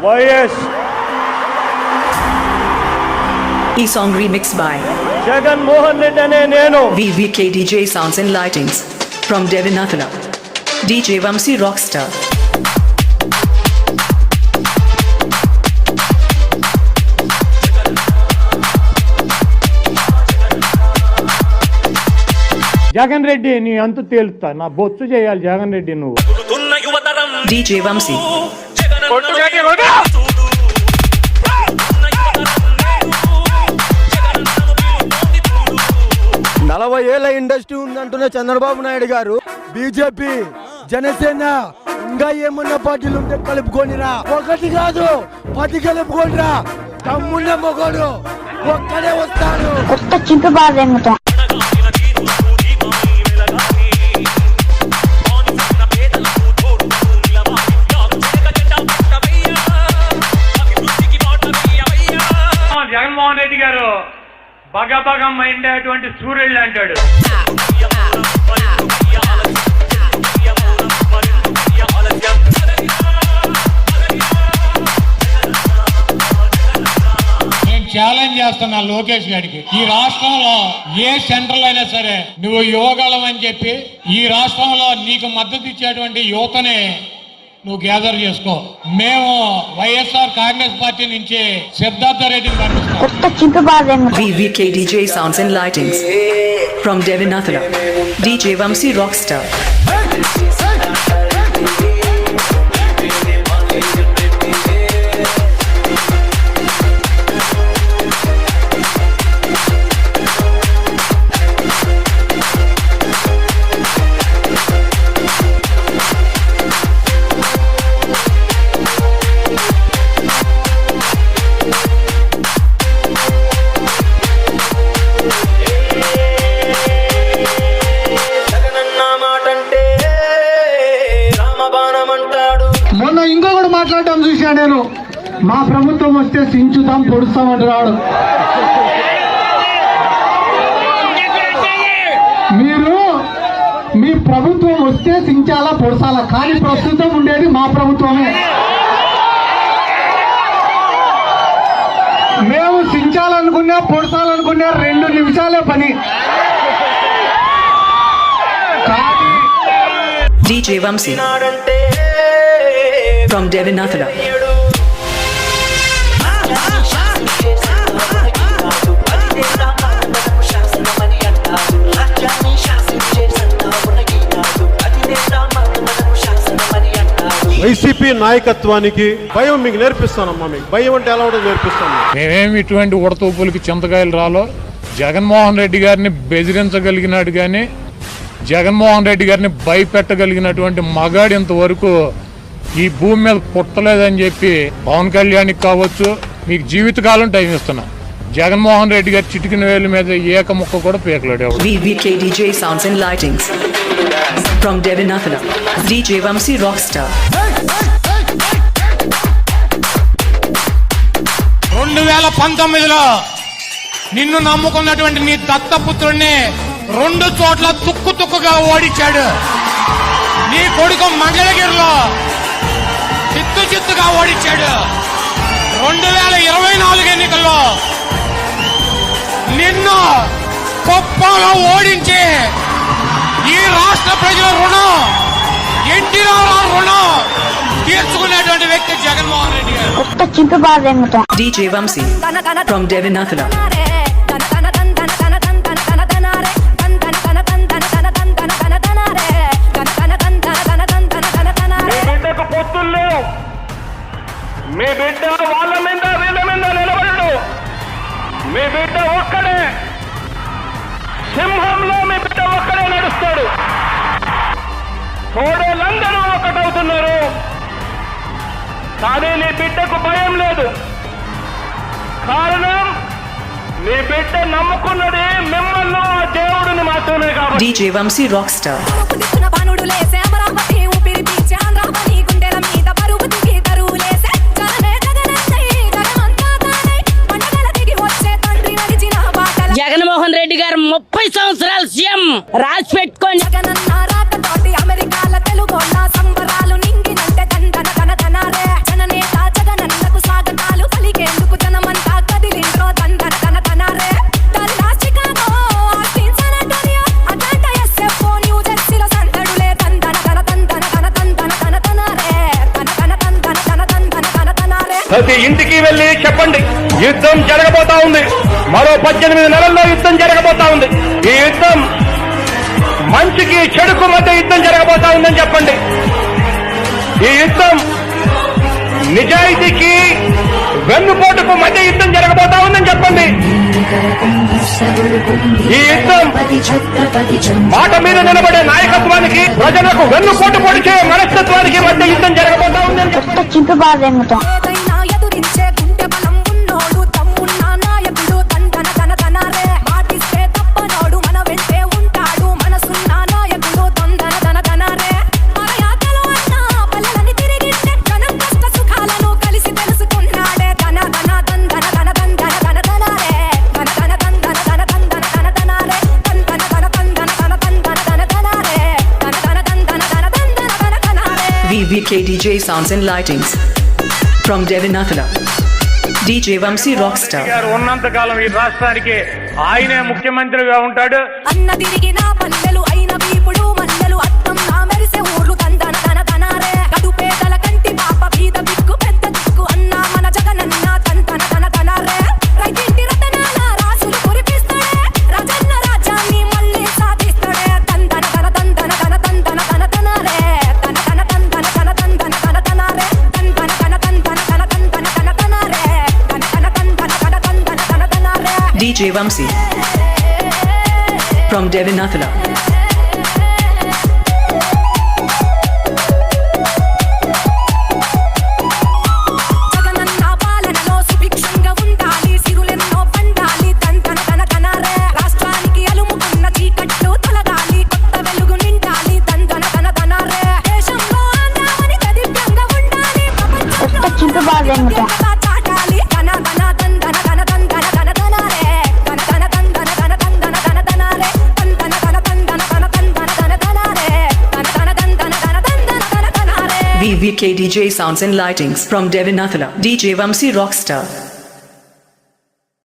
YS. ఈ song remixed by Jaganmohan Reddy అనే నేను. VVK DJ Sounds and Lightings from Devinathala. DJ Vamsi Rockstar. Jagan Reddy నీ అంతు తేలుతా, నా బొచ్చు చేయాలి జగన్ రెడ్డి నువ్వు. DJ Vamsi. 40 ఏళ్ల ఇండస్ట్రీ ఉందంటున్న చంద్రబాబు నాయుడు గారు, బీజేపీ, జనసేన ఇంకా ఏమన్నా పార్టీలు ఉంటే కలుపుకోనిరా. 1 కాదు 10 కలుపుకోనిరా. తమ్మున్న మొగోడు ఒక్కడే వస్తాడు. జగన్మోహన్ రెడ్డి గారు బగబగం అయిండేటువంటి సూర్యుడు అంటాడు. నేను ఛాలెంజ్ చేస్తున్నా లోకేష్ గారికి, ఈ రాష్ట్రంలో ఏ సెంటర్ అయినా సరే నువ్వు యువగలం అని చెప్పి ఈ రాష్ట్రంలో నీకు మద్దతు ఇచ్చేటువంటి యువతని నువ్వు గ్యాదర్ చేసుకో. మేము వైఎస్ఆర్ కాంగ్రెస్ పార్టీ నుంచి సిద్ధార్థ రెడ్డిని పంపిస్తాం. VVK DJ Sounds and Lightings from Devinathala. DJ Vamsi Rockstar. మొన్న ఇంకొకటి మాట్లాడటం చూసా నేను, మా ప్రభుత్వం వస్తే సించుతాం పొడుస్తాం అంటున్నాడు. మీరు మీ ప్రభుత్వం వస్తే సించాలా పొడసాలా, కానీ ప్రస్తుతం ఉండేది మా ప్రభుత్వమే. మేము సించాలనుకున్నా పొడసాలనుకున్నా 2 నిమిషాలే పని. DJ Vamsi from Devinathala. YCP నాయకత్వానికి భయం మీకు నేర్పిస్తానమ్మా. మీకు భయం అంటే ఎలా ఉండదు నేర్పిస్తాను. మేమేమి ఇటువంటి ఉడతూపులకి చింతకాయలు రాలో. జగన్మోహన్ రెడ్డి గారిని బెదిరించగలిగినాడు కానీ జగన్మోహన్ రెడ్డి గారిని భయపెట్టగలిగినటువంటి మగాడు ఇంతవరకు ఈ భూమి మీద పుట్టలేదని చెప్పి పవన్ కళ్యాణ్కి కావచ్చు, మీకు జీవితకాలం టైం ఇస్తున్నా. జగన్మోహన్ రెడ్డి గారి చిటికిన వేలు మీద ఏక ముక్క కూడా పీకలేడు. VVK DJ Sounds and Lightings from Devinathala. DJ Vamsi Rockstar. 2019లో నిన్ను నమ్ముకున్నటువంటి నీ దత్తపుత్రుడిని 2 చోట్ల తుక్కుగా ఓడించాడు. నీ కొడుకు మంగళగిరిలో చిత్తుగా ఓడించాడు. 2024 ఎన్నికల్లో నిన్ను కుప్పంలో ఓడించి ఈ రాష్ట్ర ప్రజల రుణం, ఎన్టీ రామారావు రుణం తీర్చుకునేటువంటి వ్యక్తి జగన్మోహన్ రెడ్డి గారు. DJ Vamsi from Devinathala. మీ బిడ్డ వాళ్ళ మీద వీళ్ళ మీద నిలబడడు. మీ బిడ్డ ఒక్కడే, సింహంలో మీ బిడ్డ ఒక్కడే నడుస్తాడు. తోడేళ్ళందరూ ఒకటవుతున్నారు, కానీ నీ బిడ్డకు భయం లేదు. కారణం నీ బిడ్డ నమ్ముకున్నది మిమ్మల్ని ఆ దేవుడిని మాత్రమే కాబట్టి. DJ Vamsi Rockstar. Jaganmohan Reddy గారు 30 సంవత్సరాలు సీఎం రాసి పెట్టుకొని అమెరికాల తెలుగు సంబరాలు నింగినంటే దండన ప్రతి ఇంటికి వెళ్ళి చెప్పండి, యుద్ధం జరగబోతా ఉంది. మరో 18 నెలల్లో యుద్ధం జరగబోతా ఉంది. ఈ యుద్ధం మంచికి చెడుకు మధ్య యుద్ధం జరగబోతా ఉందని చెప్పండి. ఈ యుద్ధం నిజాయితీకి వెన్నుపోటుకు మధ్య యుద్ధం జరగబోతా ఉందని చెప్పండి. ఈ యుద్ధం మాట మీద నిలబడే నాయకత్వానికి, ప్రజలకు వెన్నుపోటు పొడిచే మనస్తత్వానికి మధ్య యుద్ధం జరగబోతా ఉందని చెప్పండి. ఏదైనా ఎదురించే గుండె బలం ఉన్నోడు, తమ్మున్న నాయకుడు, దండన ధన ధనారే. మాటిస్తే తప్పనోడు, మన వెంటే ఉంటాడు, మనసున్న నాయకుడు, దండన ధన ధనారే. మరయాతలు అన్నా పల్లెలని తిరిగితే జనం కష్ట సుఖాలను కలిసి తెలుసుకున్నాడే. ధన ధన దండన ధన దండన ధన ధనారే. ధన ధన దండన ధన దండన ధన ధనారే. దండన ధన దండన ధన దండన ధన ధనారే. ధన ధన దండన ధన దండన ధన ధనారే. VVK DJ Sounds and Lightings. From Devanathala, DJ Vamsi Rockstar. గారు ఉన్నంత కాలం ఈ రాష్ట్రానికి ఆయనే ముఖ్యమంత్రిగా ఉంటాడు. అన్న తిరిగిన పల్లెలు అయిన వీపుడు మల్లెలు అద్దం నా మెరిసే ఊర్లు దందన ధన ధనారే. కడు పేదల కంటి పాప బీద బిక్కు పెద్ద దిక్కు అన్న మన జగనన్న దందన ధన ధనారే. రైతింటి రతనాల రాసులు కురిపిస్తాడే, రాజన్న రాజ్యాన్ని మళ్ళీ సాధిస్తాడే. దందన ధన దందన ధన దందన ధన ధనారే. ధన ధన దందన ధన దందన ధన ధనారే. దందన ధన దందన ధన దందన ధన ధనారే. ధన ధన దందన ధన దందన ధన ధనారే. DJ Vamsi. From Devanathala. Jagananna పాలనలో సుభిక్షంగా ఉండాలి, సిరులెన్నో పండాలి. దందన ధన ధనారే. రాష్ట్రానికి అలుముకున్న చీకట్లు తొలగాలి, కొత్త వెలుగు నిండాలి. దందన ధన ధనారే. దేశంలో ఆంధ్రావని దివ్యంగా ఉండాలి, ప్రపంచంలో చాటాలి. ధన ధన దందన ధన దందన ధన ధనారే. ధన ధన దందన ధన దందన ధన ధనారే. దందన ధన దందన ధన దందన ధన ధనారే. ధన ధన దందన ధన దందన ధన ధనారే. VVK DJ Sounds and Lightings. From Devanathala, DJ Vamsi Rockstar.